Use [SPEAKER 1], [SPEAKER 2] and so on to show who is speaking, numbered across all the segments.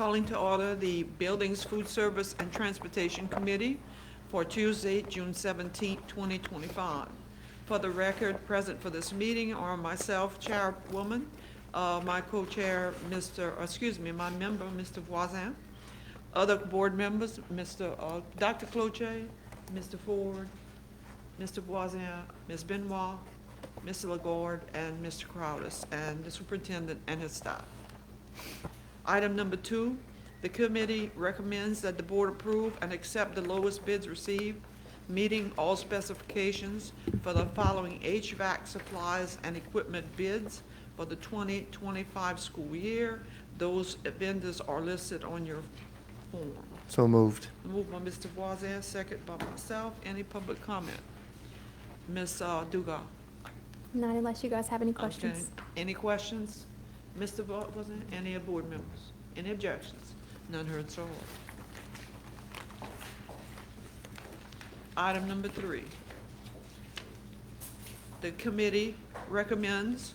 [SPEAKER 1] Calling to order the Buildings, Food Service, and Transportation Committee for Tuesday, June 17, 2025. For the record, present for this meeting are myself, Chairwoman, my co-chair, my member, Mr. Voisin, other board members, Dr. Cloche, Mr. Ford, Mr. Voisin, Ms. Benoit, Mr. Lagarde, and Mr. Crowdis, and the superintendent and his staff. Item number 2, the committee recommends that the board approve and accept the lowest bids received, meeting all specifications for the following HVAC supplies and equipment bids for the 2025 school year. Those vendors are listed on your form.
[SPEAKER 2] So moved.
[SPEAKER 1] Moved by Mr. Voisin, second by myself. Any public comment? Ms. Dugas?
[SPEAKER 3] Not unless you guys have any questions.
[SPEAKER 1] Okay. Any questions? Mr. Voisin, any of board members? Any objections? None heard, so ordered. Item number 3. The committee recommends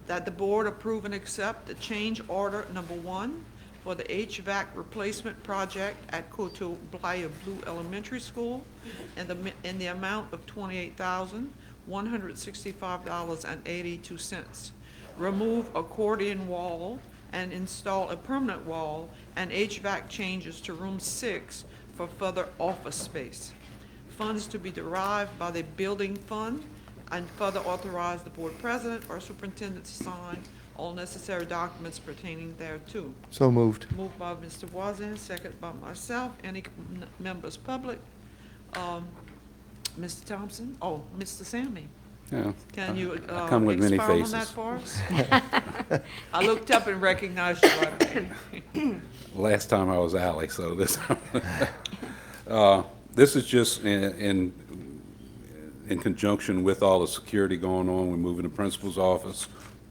[SPEAKER 1] that the board approve and accept the change order number 1 for the HVAC replacement project at Coto Blaya Blue Elementary School in the amount of $28,165.82. Remove accordion wall and install a permanent wall and HVAC changes to room 6 for further office space. Funds to be derived by the building fund, and further authorize the board president or superintendent to sign all necessary documents pertaining thereto.
[SPEAKER 2] So moved.
[SPEAKER 1] Moved by Mr. Voisin, second by myself. Any members public? Mr. Thompson? Oh, Mr. Sammy.
[SPEAKER 4] Yeah,
[SPEAKER 1] Can you
[SPEAKER 4] I come with many
[SPEAKER 1] expound on that
[SPEAKER 4] faces.
[SPEAKER 1] for us? I looked up and recognized you right away.
[SPEAKER 4] Last time I was Ally, so this this is just in conjunction with all the security going on. We're moving the principal's office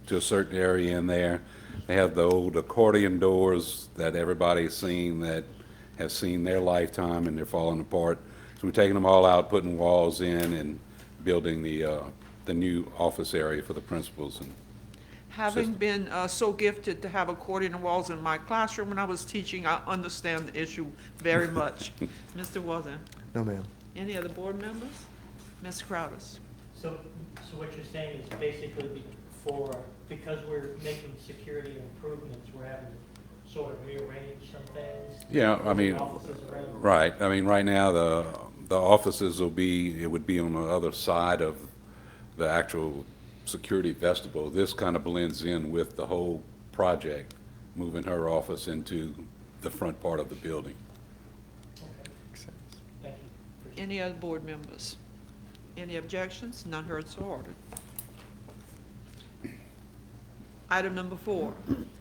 [SPEAKER 4] to a certain area in there. They have the old accordion doors that everybody's seen that have seen their lifetime, and they're falling apart. So we're taking them all out, putting walls in, and building the new office area for the principals. And
[SPEAKER 1] Having been so gifted to have accordion walls in my classroom when I was teaching, I understand the issue very much. Mr. Voisin,
[SPEAKER 2] No, ma'am.
[SPEAKER 1] any other board members? Ms. Crowdis?
[SPEAKER 5] So what you're saying is basically because we're making security improvements, we're having to sort of rearrange some things?
[SPEAKER 4] yeah, I mean,
[SPEAKER 5] Offices around?
[SPEAKER 4] right. I mean, right now the offices would be on the other side of the actual security vestibule. This kind of blends in with the whole project, moving her office into the front part of the building.
[SPEAKER 5] Okay, thank you.
[SPEAKER 1] Any other board members? Any objections? None heard, so ordered. Item number 4.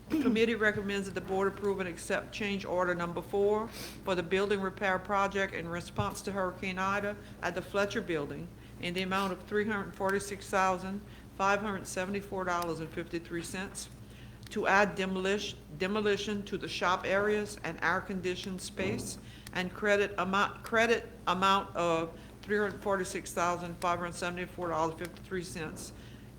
[SPEAKER 1] The committee recommends that the board approve and accept change order number 4 for the building repair project in response to Hurricane Ida at the Fletcher Building in the amount of $346,574.53 to add demolition to the shop areas and air-conditioned space, and credit amount of $346,574.53.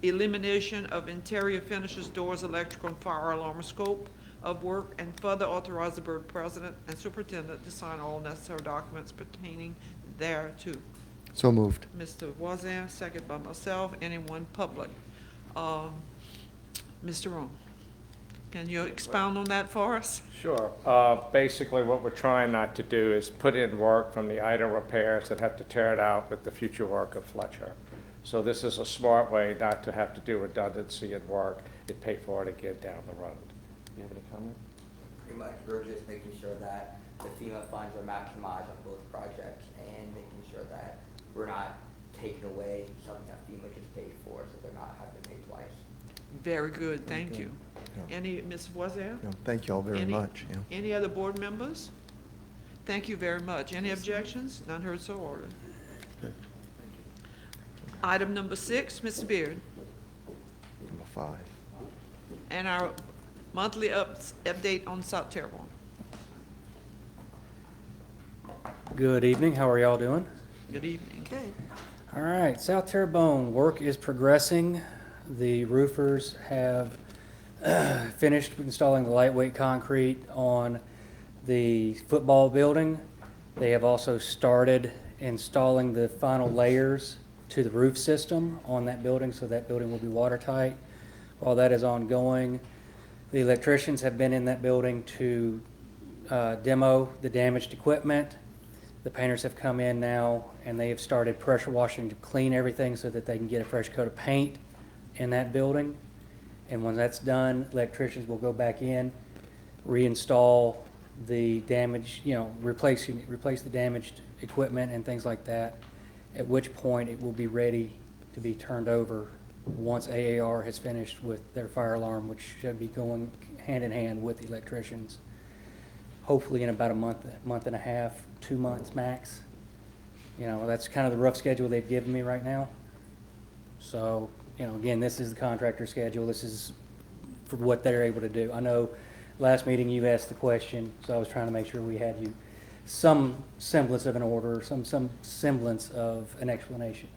[SPEAKER 1] Elimination of interior finishes, doors, electrical, and fire alarm scope of work, and further authorize the board president and superintendent to sign all necessary documents pertaining thereto.
[SPEAKER 2] So moved.
[SPEAKER 1] Mr. Voisin, second by myself. Anyone public? Mr. Room, can you expound on that for us?
[SPEAKER 6] Sure. Basically, what we're trying not to do is put in work from the idle repairs that have to tear it out with the future work of Fletcher. So this is a smart way not to have to do redundancy and work and pay for it again down the road. You have any comment?
[SPEAKER 7] Pretty much, we're just making sure that the FEMA funds are maximized on both projects and making sure that we're not taking away something that FEMA just paid for, so they're not having to pay twice.
[SPEAKER 1] Very good, thank
[SPEAKER 2] Okay.
[SPEAKER 1] you.
[SPEAKER 2] Yeah.
[SPEAKER 1] Any, Ms. Voisin?
[SPEAKER 2] Yeah, thank you all very
[SPEAKER 1] Any-
[SPEAKER 2] much. Yeah.
[SPEAKER 1] Any other board members? Thank you very much. Any objections? None heard, so ordered. Item number 6, Mr. Beard,
[SPEAKER 2] Number 5.
[SPEAKER 1] and our monthly update on South Terrebonne.
[SPEAKER 8] Good evening. How are y'all doing?
[SPEAKER 1] Good evening. Good.
[SPEAKER 8] All right. South Terrebonne, work is progressing. The roofers have finished installing the lightweight concrete on the football building. They have also started installing the final layers to the roof system on that building, so that building will be watertight. While that is ongoing, the electricians have been in that building to demo the damaged equipment. The painters have come in now, and they have started pressure washing to clean everything so that they can get a fresh coat of paint in that building. And when that's done, electricians will go back in, reinstall the damaged, replace the damaged equipment and things like that, at which point it will be ready to be turned over once AAR has finished with their fire alarm, which should be going hand in hand with the electricians, hopefully in about a month and a half, 2 months max. That's kind of the rough schedule they've given me right now. So, again, this is the contractor schedule. This is for what they're able to do. I know last meeting you asked the question, so I was trying to make sure we had you some semblance of an order, some semblance of an explanation.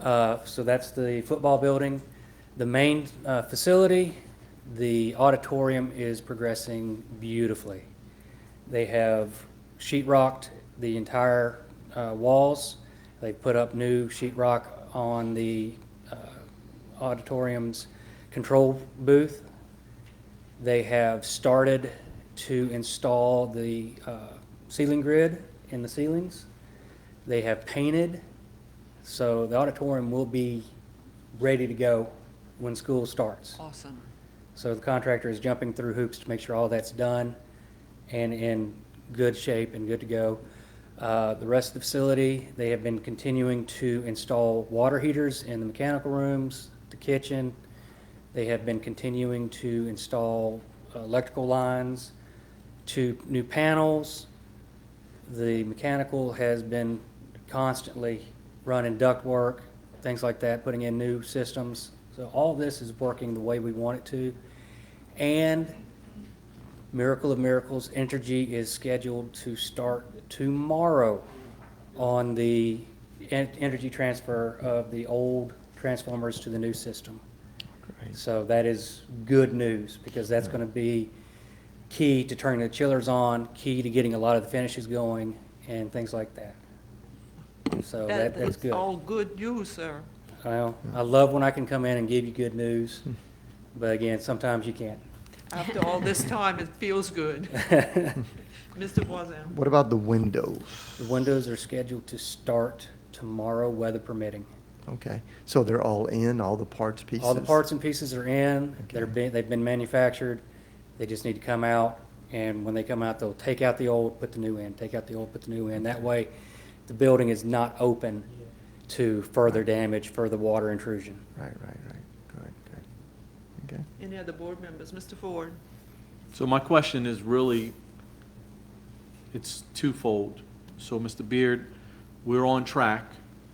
[SPEAKER 8] So that's the football building. The main facility, the auditorium is progressing beautifully. They have sheetrocked the entire walls. They've put up new sheetrock on the auditorium's control booth. They have started to install the ceiling grid in the ceilings. They have painted, so the auditorium will be ready to go when school starts.
[SPEAKER 1] Awesome.
[SPEAKER 8] So the contractor is jumping through hoops to make sure all that's done and in good shape and good to go. The rest of the facility, they have been continuing to install water heaters in the mechanical rooms, the kitchen. They have been continuing to install electrical lines, 2 new panels. The mechanical has been constantly running ductwork, things like that, putting in new systems. So all this is working the way we want it to. And miracle of miracles, Entergy is scheduled to start tomorrow on the energy transfer of the old transformers to the new system.
[SPEAKER 2] Great.
[SPEAKER 8] So that is good news, because that's going to be key to turning the chillers on, key to getting a lot of the finishes going and things like that. So that's
[SPEAKER 1] That's
[SPEAKER 8] good.
[SPEAKER 1] all good news, sir.
[SPEAKER 8] Well, I love when I can come in and give you good news, but again, sometimes you can't.
[SPEAKER 1] After all this time, it feels good. Mr. Boisem.
[SPEAKER 2] What about the windows?
[SPEAKER 8] The windows are scheduled to start tomorrow, weather permitting.
[SPEAKER 2] Okay, so they're all in, all the parts, pieces?
[SPEAKER 8] All the parts and pieces are in.
[SPEAKER 2] Okay.
[SPEAKER 8] They've been manufactured. They just need to come out, and when they come out, they'll take out the old, put the new in, take out the old, put the new in. That way, the building is not open to further damage, further water intrusion.
[SPEAKER 2] Right. Good. Okay.
[SPEAKER 1] Any other board members? Mr. Ford?
[SPEAKER 9] So my question is really, it's twofold. So, Mr. Beard, we're on track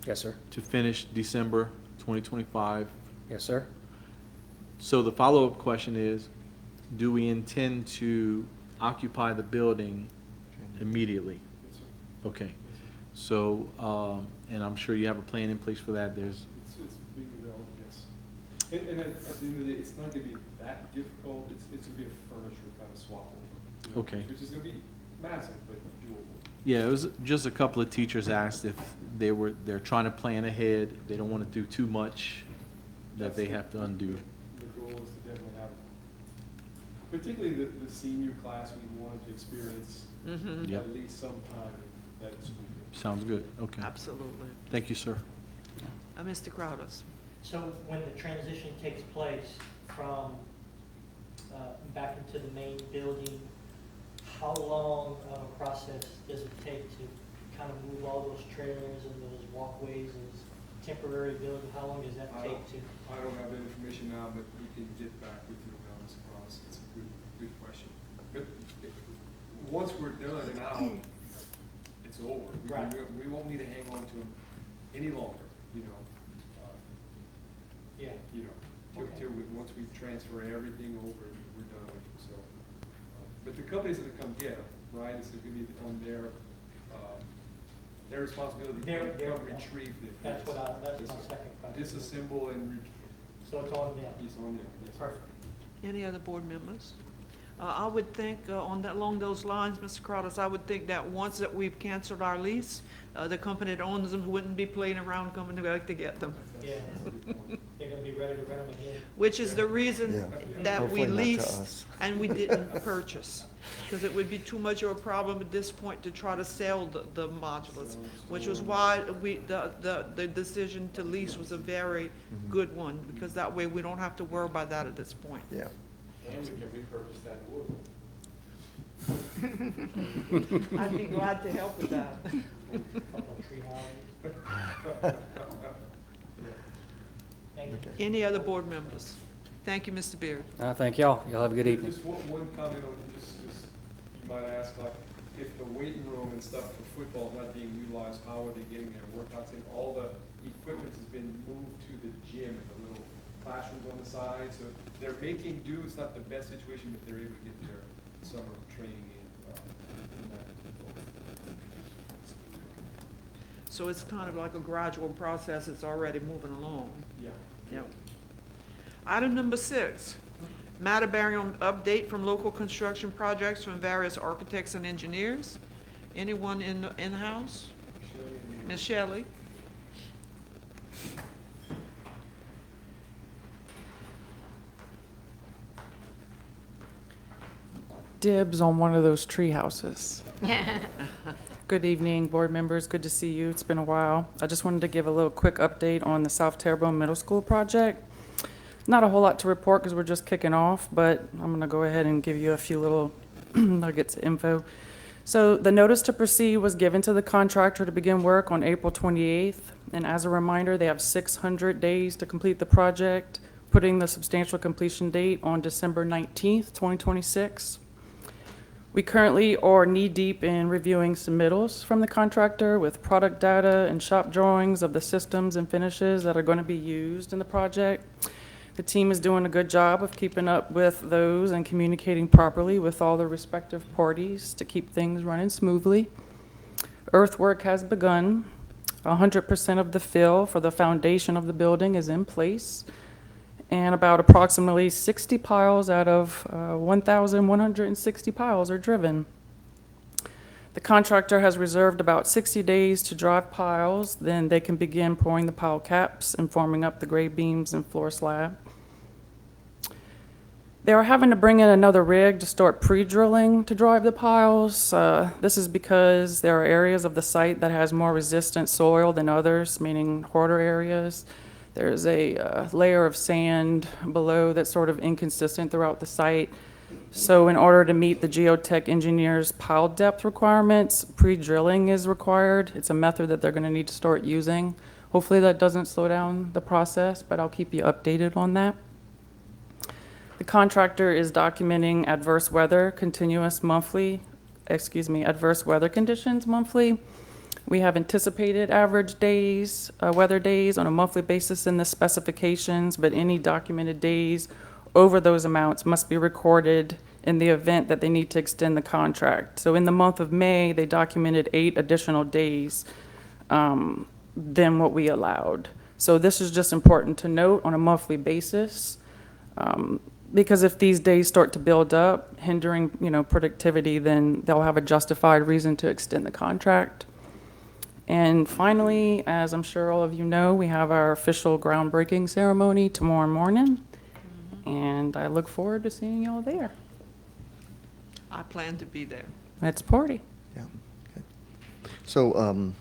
[SPEAKER 8] Yes, sir.
[SPEAKER 9] to finish December 2025.
[SPEAKER 8] Yes, sir.
[SPEAKER 9] So the follow-up question is, do we intend to occupy the building immediately? Okay. So, and I'm sure you have a plan in place for that. There's,
[SPEAKER 10] It's being developed, yes. And at the end of the day, it's not gonna be that difficult, it's gonna be a furniture kind of swap over. you know,
[SPEAKER 9] Okay.
[SPEAKER 10] Which is gonna be massive, but doable.
[SPEAKER 9] yeah, it was just a couple of teachers asked if they're trying to plan ahead. They don't want to do too much that they have to undo.
[SPEAKER 10] The goal is to definitely have, particularly the senior class, we wanted to experience
[SPEAKER 1] Mm-hmm.
[SPEAKER 9] Yep.
[SPEAKER 10] at least some time in that school year.
[SPEAKER 9] Sounds good. Okay.
[SPEAKER 1] Absolutely.
[SPEAKER 9] Thank you, sir.
[SPEAKER 1] Mr. Crowders?
[SPEAKER 5] So when the transition takes place from back into the main building, how long of a process does it take to kind of move all those trailers and those walkways and temporary building? How long does that take to?
[SPEAKER 10] I don't have that information now, but we can get back with you on this process. It's a good question. But once we're done and out, it's over.
[SPEAKER 5] Right.
[SPEAKER 10] We won't need to hang on to them any longer, you know.
[SPEAKER 5] Yeah.
[SPEAKER 10] Once we transfer everything over, we're done with it, so. But the companies that come get them, right, it's gonna be on their responsibility to come retrieve it.
[SPEAKER 5] That's my second question.
[SPEAKER 10] Disassemble and
[SPEAKER 5] So it's on them.
[SPEAKER 10] it's on them. Yes.
[SPEAKER 5] Perfect.
[SPEAKER 1] Any other board members? I would think, along those lines, Mr. Crowder, I would think that once that we've canceled our lease, the company that owns them wouldn't be playing around coming back to get them.
[SPEAKER 5] Yeah, they're gonna be ready to run them again.
[SPEAKER 1] Which is the reason
[SPEAKER 2] Yeah.
[SPEAKER 1] that we
[SPEAKER 2] Hopefully not to
[SPEAKER 1] leased
[SPEAKER 2] us.
[SPEAKER 1] and we didn't purchase. Because it would be too much of a problem at this point to try to sell the modulars, which was why the decision to lease was a very good one, because that way we don't have to worry about that at this point.
[SPEAKER 2] Yeah.
[SPEAKER 6] And we can repurpose that wood.
[SPEAKER 1] I'd be glad to help with that.
[SPEAKER 5] Couple of tree houses. Thank you.
[SPEAKER 1] Any other board members? Thank you, Mr. Beard.
[SPEAKER 8] Thank y'all. Y'all have a good evening.
[SPEAKER 10] Just one comment on, just, you might ask, like, if the weight room and stuff for football is not being utilized, how are they getting their workouts in? All the equipment has been moved to the gym and the little classrooms on the side, so they're making do. It's not the best situation, but they're able to get their summer training in that.
[SPEAKER 1] So it's kind of like a gradual process, it's already moving along.
[SPEAKER 10] Yeah.
[SPEAKER 1] Yep. Item number 6, matter bearing on update from local construction projects from various architects and engineers. Anyone in-house? Ms. Shelley?
[SPEAKER 11] Dibs on one of those tree houses. Good evening, board members. Good to see you. It's been a while. I just wanted to give a little quick update on the South Terrebonne Middle School project. Not a whole lot to report because we're just kicking off, but I'm going to go ahead and give you a few little nuggets of info. So the notice to proceed was given to the contractor to begin work on April 28th. And as a reminder, they have 600 days to complete the project, putting the substantial completion date on December 19th, 2026. We currently are knee-deep in reviewing submittals from the contractor with product data and shop drawings of the systems and finishes that are going to be used in the project. The team is doing a good job of keeping up with those and communicating properly with all the respective parties to keep things running smoothly. Earthwork has begun. 100% of the fill for the foundation of the building is in place, and about approximately 60 piles out of 1,160 piles are driven. The contractor has reserved about 60 days to drive piles, then they can begin pouring the pile caps and forming up the grade beams and floor slab. They are having to bring in another rig to start pre-drilling to drive the piles. This is because there are areas of the site that has more resistant soil than others, meaning harder areas. There's a layer of sand below that's sort of inconsistent throughout the site. So in order to meet the geotech engineer's pile depth requirements, pre-drilling is required. It's a method that they're going to need to start using. Hopefully that doesn't slow down the process, but I'll keep you updated on that. The contractor is documenting adverse weather conditions monthly. We have anticipated average days, weather days on a monthly basis in the specifications, but any documented days over those amounts must be recorded in the event that they need to extend the contract. So in the month of May, they documented 8 additional days than what we allowed. So this is just important to note on a monthly basis, because if these days start to build up, hindering, productivity, then they'll have a justified reason to extend the contract. And finally, as I'm sure all of you know, we have our official groundbreaking ceremony tomorrow morning, and I look forward to seeing y'all there.
[SPEAKER 1] I plan to be there.
[SPEAKER 11] Let's party.
[SPEAKER 2] Yeah. Okay. So,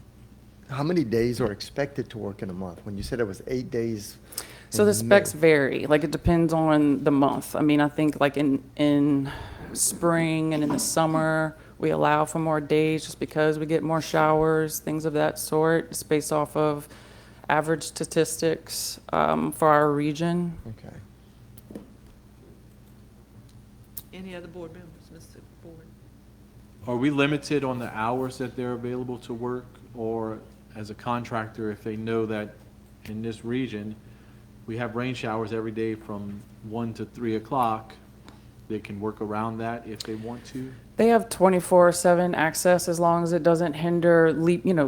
[SPEAKER 2] how many days are expected to work in a month? When you said it was 8 days.
[SPEAKER 11] So the
[SPEAKER 2] in
[SPEAKER 11] specs
[SPEAKER 2] May.
[SPEAKER 11] vary, like it depends on the month. I mean, I think like in spring and in the summer, we allow for more days just because we get more showers, things of that sort. It's based off of average statistics for our region.
[SPEAKER 2] Okay.
[SPEAKER 1] Any other board members, Mr. Board?
[SPEAKER 9] Are we limited on the hours that they're available to work? Or as a contractor, if they know that in this region, we have rain showers every day from 1 to 3 o'clock, they can work around that if they want to?
[SPEAKER 11] They have 24/7 access as long as it doesn't hinder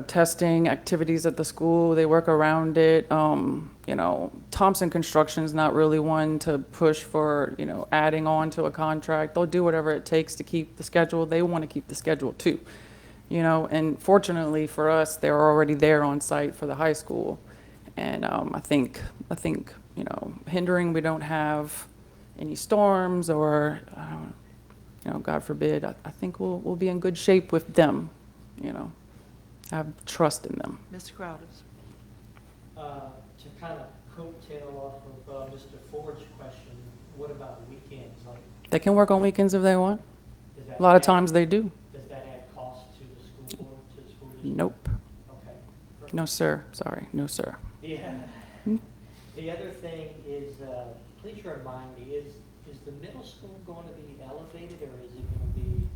[SPEAKER 11] testing activities at the school. They work around it. Thompson Construction's not really one to push for, adding on to a contract. They'll do whatever it takes to keep the schedule. They want to keep the schedule too. And fortunately for us, they're already there on site for the high school. And I think hindering we don't have any storms or, God forbid, I think we'll be in good shape with them, I have trust in them.
[SPEAKER 1] Mr. Crowders?
[SPEAKER 5] To kind of coattail off of Mr. Ford's question, what about weekends? Like,
[SPEAKER 11] They can work on weekends if they want.
[SPEAKER 5] does that
[SPEAKER 11] A lot of
[SPEAKER 5] add-
[SPEAKER 11] times they do.
[SPEAKER 5] Does that add cost to the school or to the school district?
[SPEAKER 11] Nope.
[SPEAKER 5] Okay.
[SPEAKER 11] No, sir. Sorry. No, sir.
[SPEAKER 5] Yeah.
[SPEAKER 11] Hmm?
[SPEAKER 5] The other thing is, please remind me, is the middle school going to be elevated or is it going to be?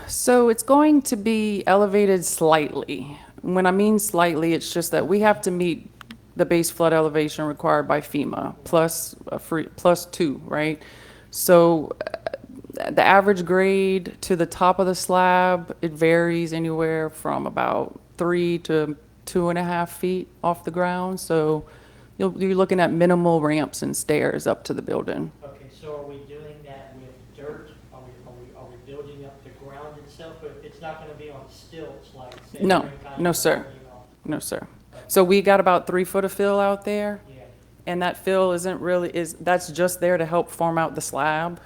[SPEAKER 11] So it's going to be elevated slightly. When I mean slightly, it's just that we have to meet the base flood elevation required by FEMA plus 2, right? So the average grade to the top of the slab, it varies anywhere from about 3 to 2.5 feet off the ground. So you're looking at minimal ramps and stairs up to the building.
[SPEAKER 5] Okay, so are we doing that with dirt? Are we building up the ground itself? But it's not going to be on stilts like, say,
[SPEAKER 11] No,
[SPEAKER 5] Grand Canyon
[SPEAKER 11] no, sir.
[SPEAKER 5] or,
[SPEAKER 11] No, sir. So we got about 3 foot of fill out there.
[SPEAKER 5] Yeah.
[SPEAKER 11] And that fill that's just there to help form out the slab.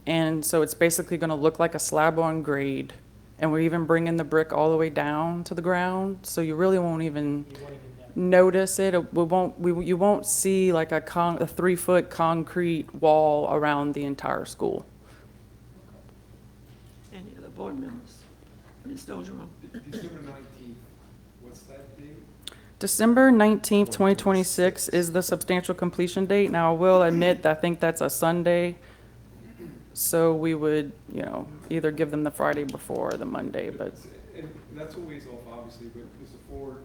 [SPEAKER 11] And so it's basically going to look like a slab on grade. And we're even bringing the brick all the way down to the ground. So you really won't even
[SPEAKER 5] You won't even
[SPEAKER 11] notice it. You won't see like a 3-foot concrete wall around the entire school.
[SPEAKER 1] Any other board members? Ms. Doldrum?
[SPEAKER 10] December 19th, what's that date?
[SPEAKER 11] December 19th, 2026 is the substantial completion date. Now, I will admit that I think that's a Sunday. So we would, either give them the Friday before or the Monday, but
[SPEAKER 10] And that's a ways off, obviously, but Mr. Ford,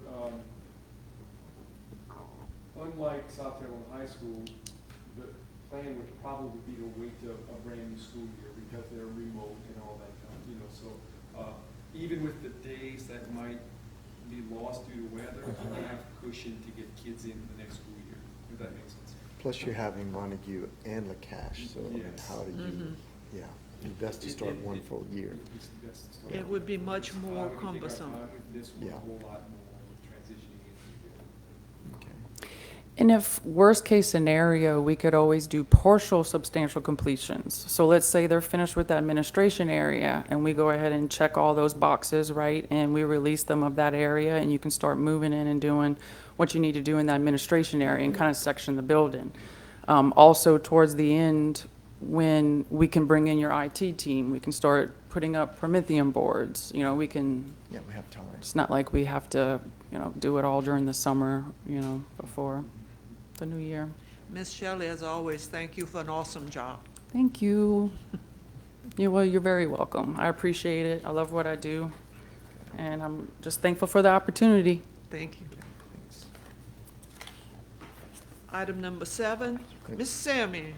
[SPEAKER 10] unlike South Carolina High School, the plan would probably be to wait till a brand new school year because they're remote and all that so even with the days that might be lost due to weather, you have cushion to get kids in the next school year, if that makes sense.
[SPEAKER 2] Plus you're having Montague and LaCache, so I mean,
[SPEAKER 10] Yes.
[SPEAKER 2] how do you, yeah, best to start one full year.
[SPEAKER 10] It's best to start.
[SPEAKER 1] It would be much more
[SPEAKER 10] We can take our
[SPEAKER 1] cumbersome.
[SPEAKER 10] time with this one,
[SPEAKER 2] Yeah.
[SPEAKER 10] a whole lot more with transitioning into the
[SPEAKER 2] Okay.
[SPEAKER 11] And if worst case scenario, we could always do partial substantial completions. So let's say they're finished with the administration area and we go ahead and check all those boxes, right? And we release them of that area and you can start moving in and doing what you need to do in the administration area and kind of section the building. Also towards the end, when we can bring in your IT team, we can start putting up Promethean boards. We can,
[SPEAKER 2] Yeah, we have time.
[SPEAKER 11] it's not like we have to, do it all during the summer, before the new year.
[SPEAKER 1] Ms. Shelley, as always, thank you for an awesome job.
[SPEAKER 11] Thank you. You're very welcome. I appreciate it. I love what I do. And I'm just thankful for the opportunity.
[SPEAKER 1] Thank you. Item number 7, Ms. Sammy,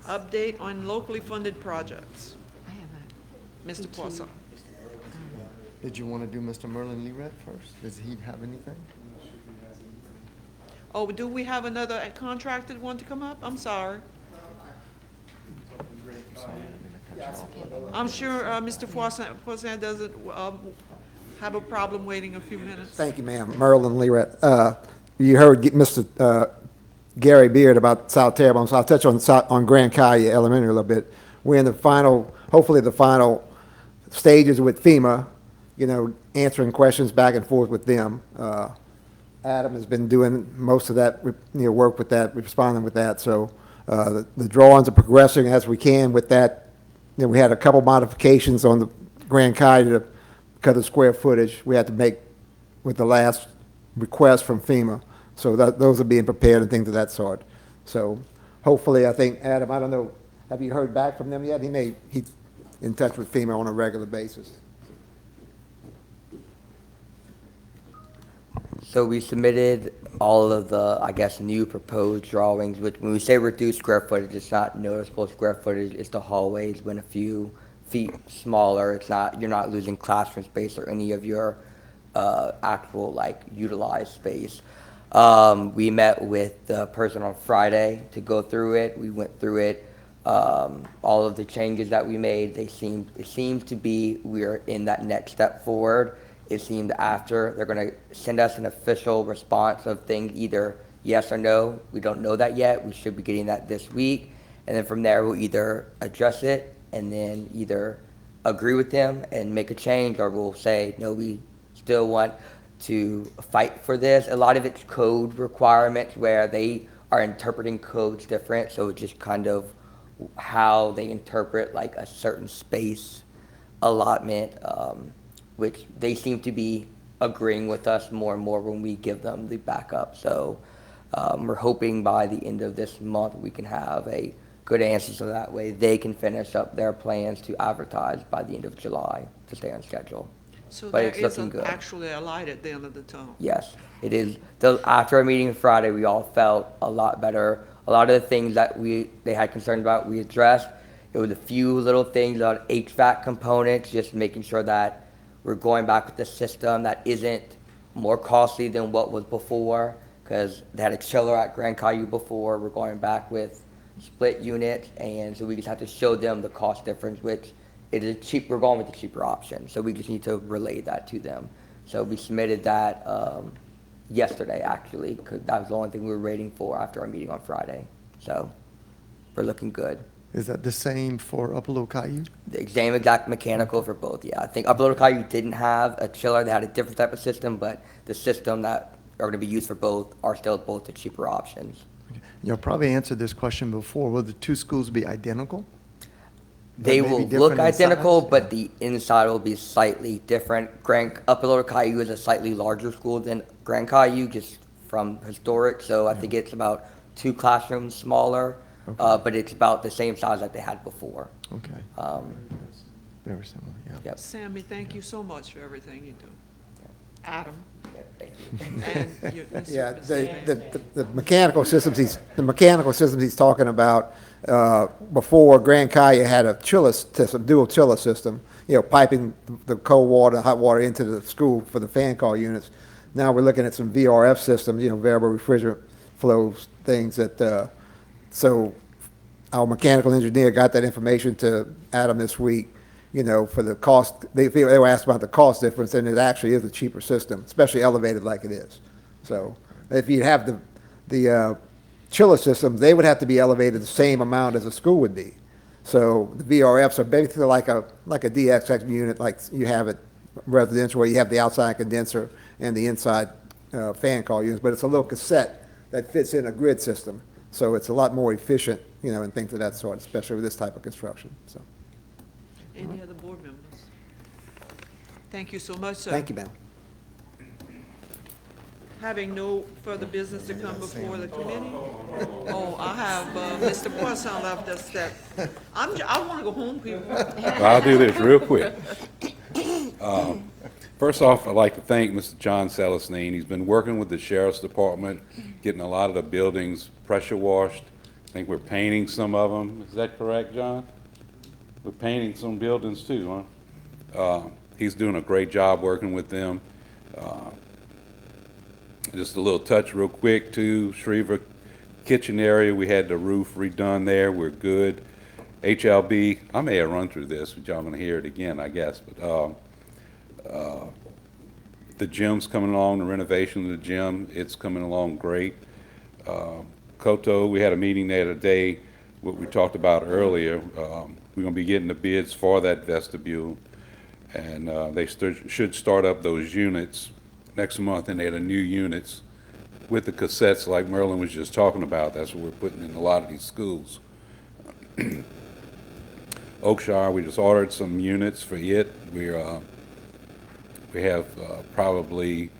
[SPEAKER 1] update on locally funded projects. Mr. Poisson.
[SPEAKER 2] Did you want to do Mr. Merlin Lerat first? Does he have anything?
[SPEAKER 1] Oh, do we have another contracted one to come up? I'm sorry. I'm sure Mr. Poisson doesn't have a problem waiting a few minutes.
[SPEAKER 12] Thank you, ma'am. Merlin Lerat. You heard Mr. Gary Beard about South Terrebonne, so I'll touch on Grand Caille Elementary a little bit. We're in the final, hopefully the final stages with FEMA, answering questions back and forth with them. Adam has been doing most of that, work with that, responding with that. So the drawings are progressing as we can with that. We had a couple modifications on the Grand Caille because of square footage we had to make with the last request from FEMA. So those are being prepared and things of that sort. So hopefully, I think, Adam, I don't know, have you heard back from them yet? He's in touch with FEMA on a regular basis.
[SPEAKER 7] So we submitted all of the, I guess, new proposed drawings, which when we say reduced square footage, it's not noticeable square footage, it's the hallways went a few feet smaller. It's not, you're not losing classroom space or any of your actual like utilized space. We met with the person on Friday to go through it. We went through it. All of the changes that we made, it seems to be we're in that next step forward. It seemed after they're going to send us an official response of things either yes or no. We don't know that yet. We should be getting that this week. And then from there, we'll either address it and then either agree with them and make a change, or we'll say, no, we still want to fight for this. A lot of it's code requirements where they are interpreting codes different. So it's just kind of how they interpret like a certain space allotment, which they seem to be agreeing with us more and more when we give them the backup. So we're hoping by the end of this month we can have a good answer, so that way they can finish up their plans to advertise by the end of July to stay on schedule.
[SPEAKER 1] So
[SPEAKER 7] But
[SPEAKER 1] there
[SPEAKER 7] it's looking
[SPEAKER 1] isn't
[SPEAKER 7] good.
[SPEAKER 1] actually a light at the end of the tunnel?
[SPEAKER 7] Yes, it is. After our meeting Friday, we all felt a lot better. A lot of the things that they had concerns about, we addressed. It was a few little things about HVAC components, just making sure that we're going back with the system that isn't more costly than what was before, because they had a chiller at Grand Caillou before. We're going back with split units, and so we just have to show them the cost difference, which it is cheap. We're going with the cheaper option, so we just need to relay that to them. So we submitted that yesterday, actually, because that was the only thing we were waiting for after our meeting on Friday. So we're looking good.
[SPEAKER 2] Is that the same for Upper Little Caillou?
[SPEAKER 7] The same exact mechanical for both, yeah. I think Upper Little Caillou didn't have a chiller. They had a different type of system, but the system that are going to be used for both are still both the cheaper options.
[SPEAKER 2] Okay. You'll probably answered this question before. Will the two schools be identical?
[SPEAKER 7] They
[SPEAKER 2] But maybe
[SPEAKER 7] will
[SPEAKER 2] different
[SPEAKER 7] look
[SPEAKER 2] in
[SPEAKER 7] identical,
[SPEAKER 2] size?
[SPEAKER 7] but the inside will be slightly different. Upper Little Caillou is a slightly larger school than Grand Caillou, just from historic, so I think it's about 2 classrooms smaller, but it's about the same size that they had before.
[SPEAKER 2] Okay, very similar, yeah.
[SPEAKER 7] Yep.
[SPEAKER 1] Sammy, thank you so much for everything you do. Adam?
[SPEAKER 7] Yep, thank you.
[SPEAKER 1] And you, Mr.
[SPEAKER 12] Yeah,
[SPEAKER 1] Mr.
[SPEAKER 12] the mechanical systems he's talking about, before Grand Caillou had a chiller system, dual chiller system, piping the cold water, hot water into the school for the fan call units. Now we're looking at some VRF systems, variable refrigerant flows, things that, so our mechanical engineer got that information to Adam this week, for the cost. They were asked about the cost difference, and it actually is a cheaper system, especially elevated like it is. So if you have the chiller systems, they would have to be elevated the same amount as a school would be. So the VRFs are basically like a DXX unit, like you have it residential, where you have the outside condenser and the inside fan call units, but it's a little cassette that fits in a grid system. So it's a lot more efficient, and things of that sort, especially with this type of construction. So
[SPEAKER 1] Any other board members? Thank you so much, sir.
[SPEAKER 12] thank you, ma'am.
[SPEAKER 1] Having no further business to come before the committee? Oh, I have Mr. Poisson left us that, I want to go home, people.
[SPEAKER 4] I'll do this real quick. First off, I'd like to thank Mr. John Celestine. He's been working with the Sheriff's Department, getting a lot of the buildings pressure washed. I think we're painting some of them. Is that correct, John? We're painting some buildings too, huh? He's doing a great job working with them. Just a little touch real quick too, Shriever kitchen area, we had the roof redone there, we're good. HLB, I may have run through this, but y'all gonna hear it again, I guess, but the gym's coming along, the renovation of the gym, it's coming along great. Koto, we had a meeting there today, what we talked about earlier. We're gonna be getting the bids for that vestibule, and they should start up those units next month, and they're the new units with the cassettes like Merlin was just talking about. That's what we're putting in a lot of these schools. Oakshire, we just ordered some units for it. We have probably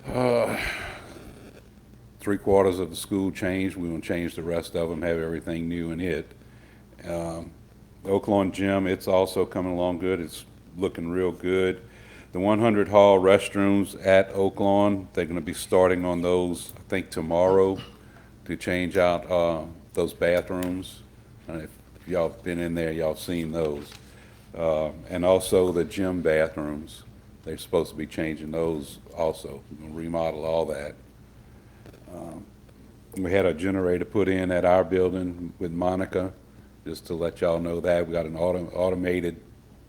[SPEAKER 4] 3/4 of the school changed. We want to change the rest of them, have everything new in it. Oaklawn Gym, it's also coming along good. It's looking real good. The 100 hall restrooms at Oak Lawn, they're going to be starting on those, I think, tomorrow to change out those bathrooms. If y'all been in there, y'all seen those. And also the gym bathrooms. They're supposed to be changing those also, remodel all that. We had a generator put in at our building with Monica, just to let y'all know that. We got an automated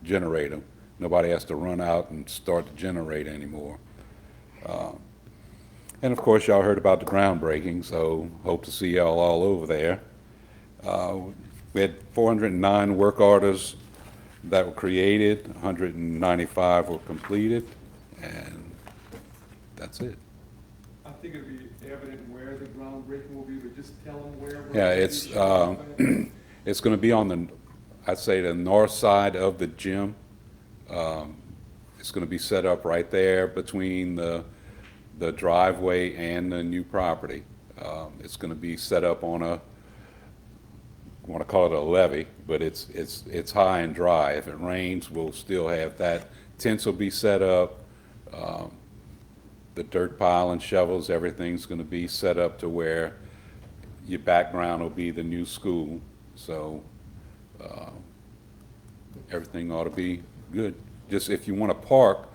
[SPEAKER 4] generator. Nobody has to run out and start the generator anymore. And of course, y'all heard about the groundbreaking, so hope to see y'all all over there. We had 409 work orders that were created, 195 were completed, and that's it.
[SPEAKER 10] I think it'd be evident where the groundbreaking will be, but just tell them where.
[SPEAKER 4] Yeah, it's, it's gonna be on the, I'd say the north side of the gym. It's gonna be set up right there between the driveway and the new property. It's gonna be set up on a, I want to call it a levee, but it's high and dry. If it rains, we'll still have that. Tents will be set up. The dirt pile and shovels, everything's going to be set up to where your background will be the new school. So everything ought to be good. Just if you want to park,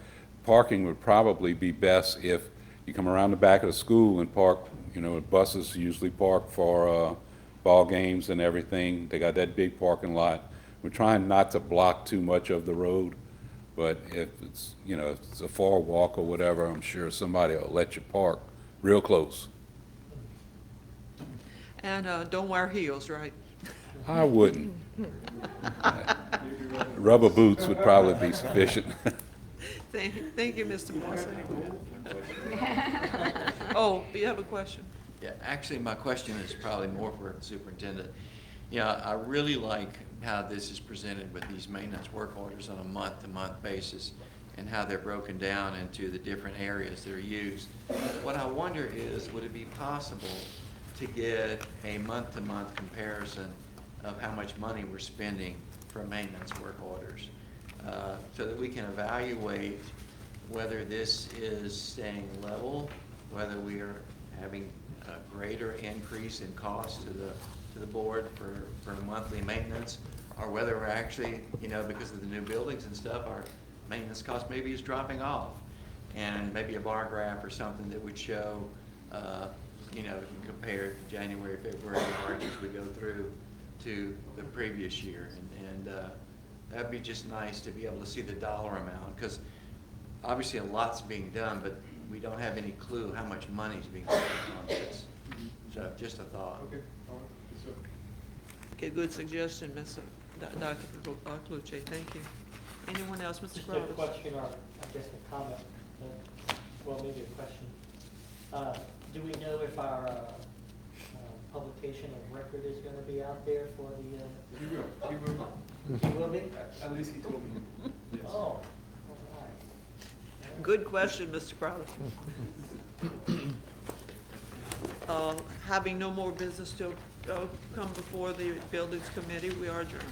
[SPEAKER 4] parking would probably be best if you come around the back of the school and park. You know, buses usually park for ball games and everything. They got that big parking lot. We're trying not to block too much of the road, but if it's, you know, if it's a far walk or whatever, I'm sure somebody will let you park real close.
[SPEAKER 1] And don't wear heels, right?
[SPEAKER 4] I wouldn't. Rubber boots would probably be sufficient.
[SPEAKER 1] Thank you, Mr. Morrison. Oh, you have a question?
[SPEAKER 13] Yeah, actually, my question is probably more for the superintendent. Yeah, I really like how this is presented with these maintenance work orders on a month-to-month basis and how they're broken down into the different areas that are used. What I wonder is, would it be possible to get a month-to-month comparison of how much money we're spending for maintenance work orders, so that we can evaluate whether this is staying level, whether we are having a greater increase in cost to the board for monthly maintenance, or whether we're actually, you know, because of the new buildings and stuff, our maintenance cost maybe is dropping off. And maybe a bar graph or something that would show, you know, compare January, February, March as we go through to the previous year. And that'd be just nice to be able to see the dollar amount, because obviously a lot's being done, but we don't have any clue how much money's being spent on this. So just a thought.
[SPEAKER 10] Okay, all right, yes, sir.
[SPEAKER 1] Okay, good suggestion, Dr. Clucci, thank you. Anyone else, Mr.
[SPEAKER 5] Just a
[SPEAKER 1] Crowder?
[SPEAKER 5] question, or I guess a comment, well, maybe a question. Do we know if our publication of record is going to be out there for the?
[SPEAKER 10] He will.
[SPEAKER 5] He will be?
[SPEAKER 10] At least he told me. Yes.
[SPEAKER 5] Oh, all right.
[SPEAKER 1] Good question, Mr. Crowder. Having no more business to come before the Buildings Committee, we are adjourned.